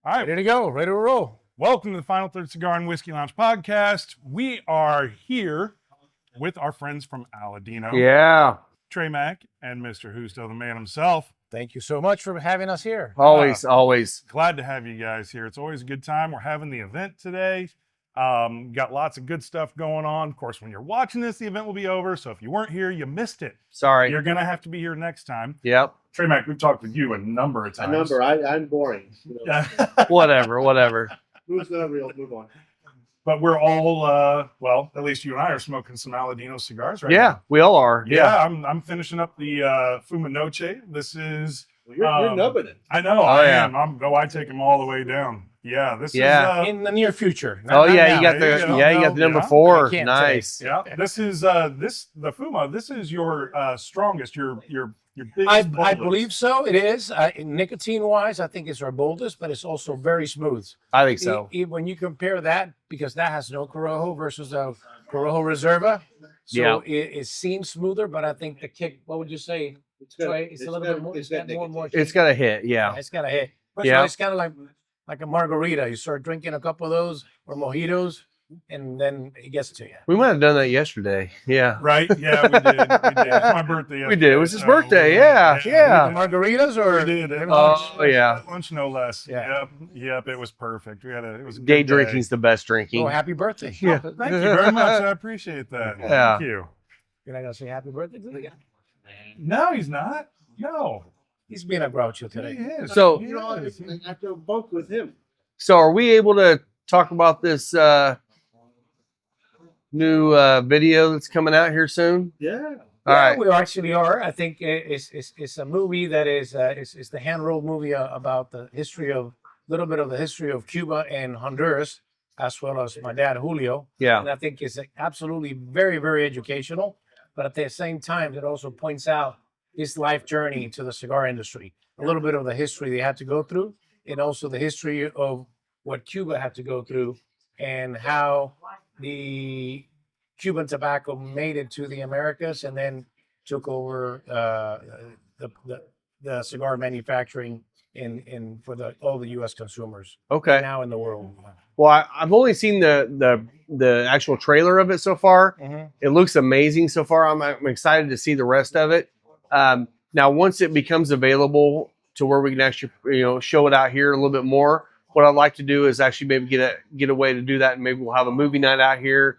All right, Ready to go, ready to roll. welcome to the Final Third Cigar and Whiskey Lounge podcast. We are here with our friends from Aladino, Yeah, Trey Mac, and Mr. Justo, the man himself. Thank you so much for having us here. always. Glad to have you guys here. It's always a good time. We're having the event today. Got lots of good stuff going on. Of course, when you're watching this, the event will be over. So if you weren't here, you missed it. Sorry. You're going to have to be here next time. Yep. Trey Mac, we've talked with you a number of times. I'm boring. You know. Whatever. Who's the real? Move on. But we're all, well, at least you and I are smoking some Aladino cigars right now. Yeah, we all are. Yeah, I'm finishing up the Fuma Noche. This is... Well, you're nubbing it. I know, Oh, I yeah. am. I take them all the way down. Yeah, this Yeah. is... In the near future. Oh yeah, now. you got There the you go. you got the number Yeah. 4. I can't Nice. yeah, this is, the Fuma, this is your strongest, your biggest... I believe so. It is. Nicotine-wise, I think it's our boldest, but it's also very smooth. I think so. When you compare that, because that has no Corojo versus the Corojo Reserva, so Yeah. it seems smoother, but I think the kick, what would you say? It's Troy, it's a little bit more. It's got more and more. It's got a hit. Yeah. It's got a hit. But Yeah. it's kind of like a margarita. You start drinking a couple of those or mojitos, and then it gets to you. We might have done that yesterday. Yeah. Right? Yeah, we did. It's my birthday. We did. It was his yesterday, birthday. Yeah. The Yeah. margaritas or We did. At Oh, lunch. yeah. At lunch, no less. Yeah. Yep. It was perfect. It was a Day good day. drinking's the best drinking. oh, happy birthday. Yeah. Thank you very much. I appreciate that. Yeah. Thank you. You're not gonna say happy birthday to the guy. No, he's not. No. He's being a groucho He today. is. So- He You know, is. I have to bunk with him. So are we able to talk about this new video that's coming out here soon? Yeah. All right. We actually are. I think it's a movie that is it's the hand rolled movie about the history of little bit of the history of Cuba and Honduras, as well as my dad Julio. Yeah. And I think it's absolutely very, very educational. But at the same time, it also points out his life journey to the cigar industry, a little bit of the history they had to go through, and also the history of what Cuba had to go through, and how the Cuban tobacco made it to the Americas, and then took over the cigar manufacturing in for all the U.S. consumers Okay. now in the world. Well, I've only seen the actual trailer of it so far. It looks amazing so far. I'm excited to see the rest of it. Now, once it becomes available to where we can actually show it out here a little bit more, what I'd like to do is actually maybe get a way to do that, and maybe we'll have a movie night out here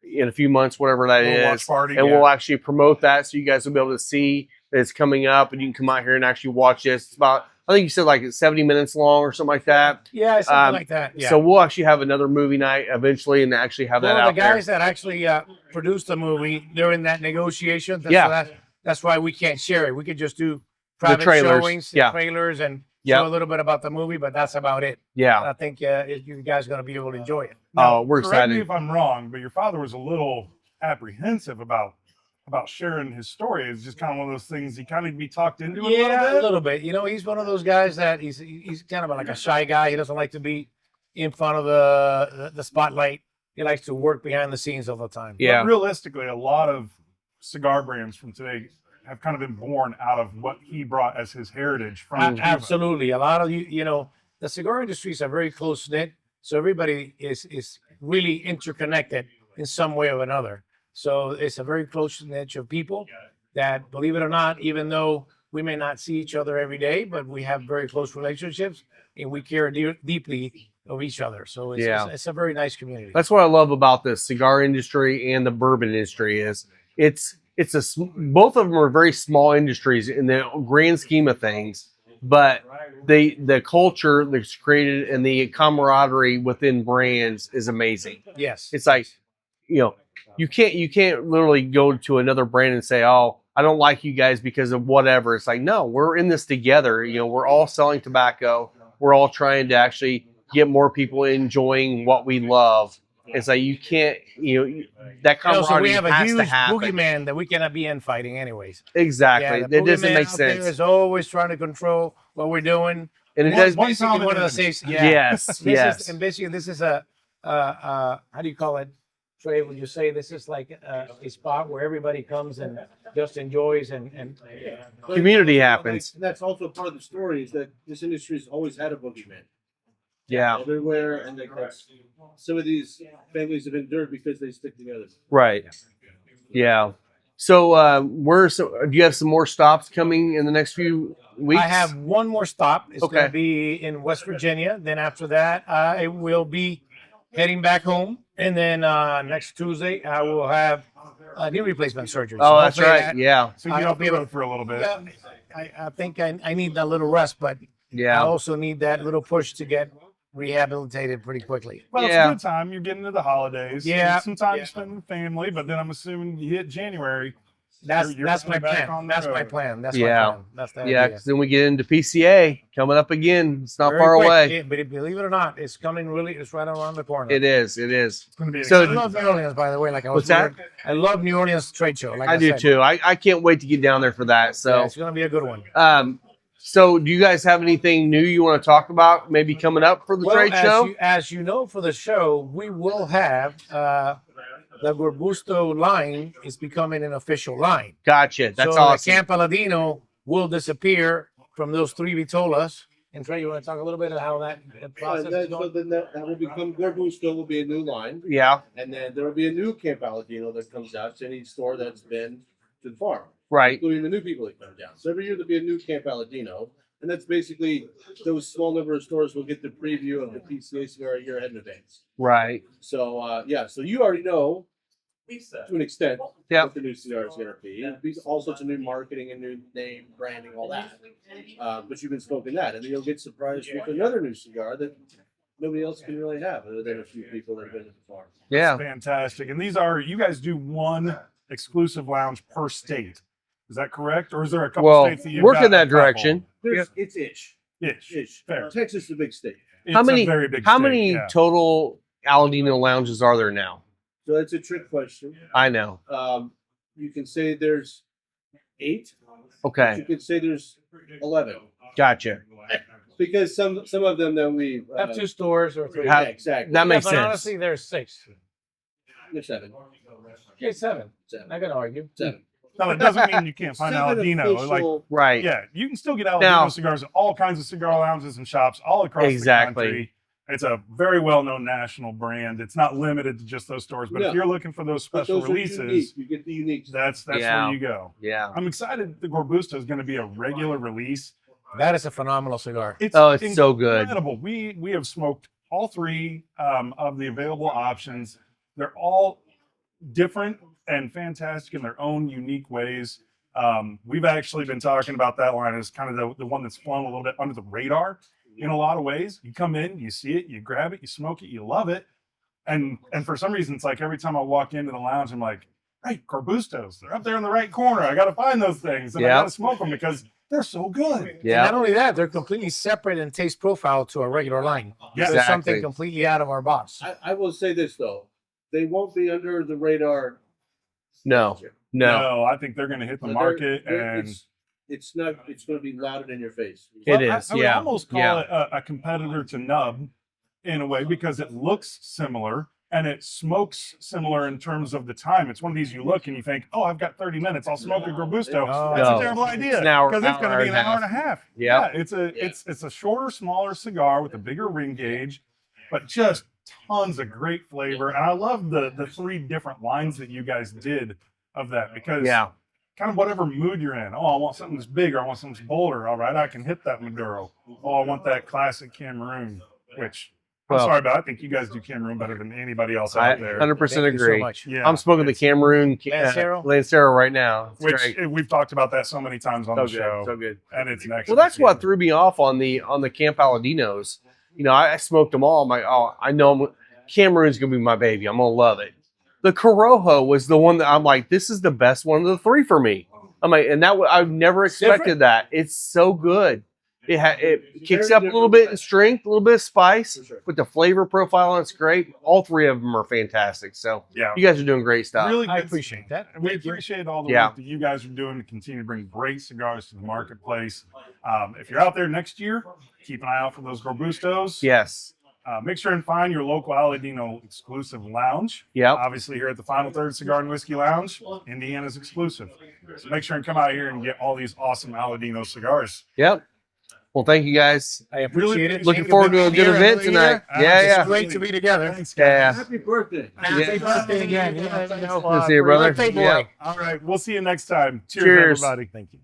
in a few months, whatever that Little watch is, party, and yeah. we'll actually promote that so you guys will be able to see that it's coming up, and you can come out here and actually watch this. It's about, I think you said like it's 70 minutes long or something like that. Yeah, something like that. Yeah. So we'll actually have another movie night eventually, and actually have that Well, out the guys that actually produced the movie, they're in that negotiation. Yeah. That's why we can't share it. We could just do private trailers, showings, yeah. trailers, and Yeah. show a little bit about the movie, but that's about it. Yeah. I think you guys are going to be able to enjoy it. Now, Oh, we're correct me excited. if I'm wrong, but your father was a little apprehensive about sharing his story. It's just kind of one of those things he kind of be talked into Yeah, a a little bit. You know, he's one of those guys that he's kind of like a shy guy. He doesn't like to be in front of the spotlight. He likes to work behind the scenes all the time. Yeah. But realistically, a lot of cigar brands from today have kind of been born out of what he brought as his heritage from Cuba. Absolutely. A lot of the cigar industries are very close knit, so everybody is really interconnected in some way or another. So it's a very close niche of people that, believe it or not, even though we may not see each other every day, but we have very close relationships and we care deeply of each other. So it's a very nice community. That's what I love about the cigar industry and the bourbon industry is both of them are very small industries in the grand scheme of things, but the culture that's created and the camaraderie within brands is amazing. Yes. It's like, you can't literally go to another brand and say, oh, I don't like you guys because of whatever. It's like, no, we're in this together. We're all selling tobacco. We're all trying to actually get more people enjoying what we love. It's like you can't, that So we camaraderie have a has huge to happen. boogeyman that we cannot be infighting anyways. Exactly. the That doesn't boogeyman make out there sense. is always trying to control what we're doing. And it One- does. one Basically, common one of the enemy. safe. Yeah. Yes. This Yes. is, and basically, this is a how do you call it, Trey? Would you say this is like a spot where everybody comes and just enjoys and Community happens. That's also part of the story is that this industry has always had a boogeyman. Yeah. everywhere, and that's some of these families have endured because they stick together. Right. Yeah. So, do you have some more stops coming in the next few weeks? I have one more stop. It's Okay. going to be in West Virginia. Then after that, I will be heading back home. And then next Tuesday, I will have knee replacement surgery. Oh, So that's hopefully right. Yeah. So you get I'll off be the able- road for a little bit. Yeah, I think I need a little rest, but I Yeah. also need that little push to get rehabilitated pretty quickly. Well, Yeah. it's a good time. You're getting into the holidays. Yeah. And some time Yeah. to spend with family, but then I'm assuming you hit January. That's You're that's my coming back plan. on the That's my road. plan. That's Yeah. my plan. That's the Yeah, idea. because then we get into PCA coming up again. It's not Very far quick. away. Yeah, but believe it or not, it's coming really. It's right around the corner. It is. It is. It's going to be So- I exciting. love New Orleans, by the way. Like I was What's that? I love New Orleans trade show. Like I do said. too. I can't wait to get down there for that. Yeah, So, it's gonna be a good one. so do you guys have anything new you want to talk about? Maybe coming up for the trade show? As you know, for the show, we will have the Gorbusto line is becoming an official line. Gotcha. That's so awesome. the Camp Aladino will disappear from those three Vitolas. And Trey, you want to talk a little bit of how that process is So going? then that will become Gorbusto will be a new line, Yeah. and then there will be a new Camp Aladino that comes out to any store that's been to the farm, Right. including the new people that come down. So every year there'll be a new Camp Aladino, and that's basically those small number of stores will get the preview of the PCA cigar a year ahead in advance. Right. So so you already know to an extent Yeah. what the new cigar is going to be. It'll be all sorts of new marketing and new name, branding, all that. But you've been smoking that, and then you'll get surprised with another new cigar that nobody else can really have, other than a few people that have been at the farm. Yeah. Fantastic. And these are, you guys do one exclusive lounge per state. Is that correct? Or is there a couple Well, states that you've work got in that a couple? direction. It's ish. Ish. Fair. Texas is a big state, It's How a many? very big How state, many yeah. total Aladino lounges are there now? so that's a trick question. I know. You can say there's 8. Okay. You could say there's 11 Gotcha. because some of them that we Have 2 stores or 3. How- exactly. That makes but sense. honestly, there's 6. There's 7. Okay, 7. 7. Not gonna argue. 7. No, it doesn't mean you can't find 7 Aladino. Like, official- Right. yeah, you can still get Aladino Now- cigars at all kinds of cigar lounges and shops all across Exactly. the country. It's a very well-known national brand. It's not limited to just those stores, but No. if you're looking for those but special those are unique. releases, You get the unique. that's Yeah. where you go. Yeah. I'm excited the Gorbusto is going to be a regular release. That is a phenomenal cigar. It's so good. Incredible. We have smoked all 3 of the available options. They're all different and fantastic in their own unique ways. We've actually been talking about that line as kind of the one that's flown a little bit under the radar in a lot of ways. You come in, you see it, you grab it, you smoke it, you love it. And for some reason, it's like every time I walk into the lounge, I'm like, hey, Corbustos, they're up there in the right corner. I got to find those things and I Yeah. got to smoke them because they're so good. And Yeah. not only that, they're completely separate in taste profile to a regular line. Yeah, There's exactly. something completely out of our box. I will say this though, they won't be under the radar. No. No. I think they're going to hit the They're- market they're- and it's not. It's going to be louder in your face. It Well, is, I would yeah, almost call yeah. it a competitor to Nub in a way because it looks similar and it smokes similar in terms of the time. It's one of these you look and you think, oh, I've got 30 minutes. I'll smoke a Robusto. Oh. That's No. a terrible idea It's an hour- because it's going hour to be and an a hour and a half. Yeah. It's a shorter, smaller cigar with a bigger ring gauge, but just tons of great flavor. And I love the 3 different lines that you guys did of that because Yeah. kind of whatever mood you're in. Oh, I want something that's bigger. I want something that's bolder. All right, I can hit that Maduro. Oh, I want that classic Cameroon, which I'm Well- sorry, but I think you guys do Cameroon better than anany else I out there. 100% Thank you so agree. much. Yeah, I'm smoking the it's- Cameroon Lancero? Lancero right now. It's which great. we've talked about that so many times on So the good. show, So good. and it's next. Well, that's what threw me off on the Camp Aladinos. You know, I smoked them all. I'm like, oh, I know Cameroon's gonna be my baby. I'm gonna love it. The Corojo was the one that I'm like, this is the best one of the 3 for me. I'm like, and I've never expected that. It's so good. It kicks very up a little bit in different. strength, a little bit of spice, For sure. with the flavor profile, and it's great. All 3 of them are fantastic. So Yeah, you guys are doing great stuff. really. I good- appreciate that. We Thank you. appreciate all the Yeah. work that you guys are doing to continue to bring great cigars to the marketplace. If you're out there next year, keep an eye out for those Robustos. Yes. Make sure and find your local Aladino exclusive lounge. Yep. Obviously, here at the Final Third Cigar and Whiskey Lounge, Indiana's exclusive. So make sure and come out here and get all these awesome Aladino cigars. Yep. Well, thank you guys. I appreciate it. Looking forward to a good event tonight. Yeah, It's yeah. great to be together. Thanks, guys. Yeah. Happy birthday. Happy birthday again. Yeah, Good to see you, brother. Birthday boy. Yeah. All right. We'll see you next time. Cheers. Everybody. Thank you.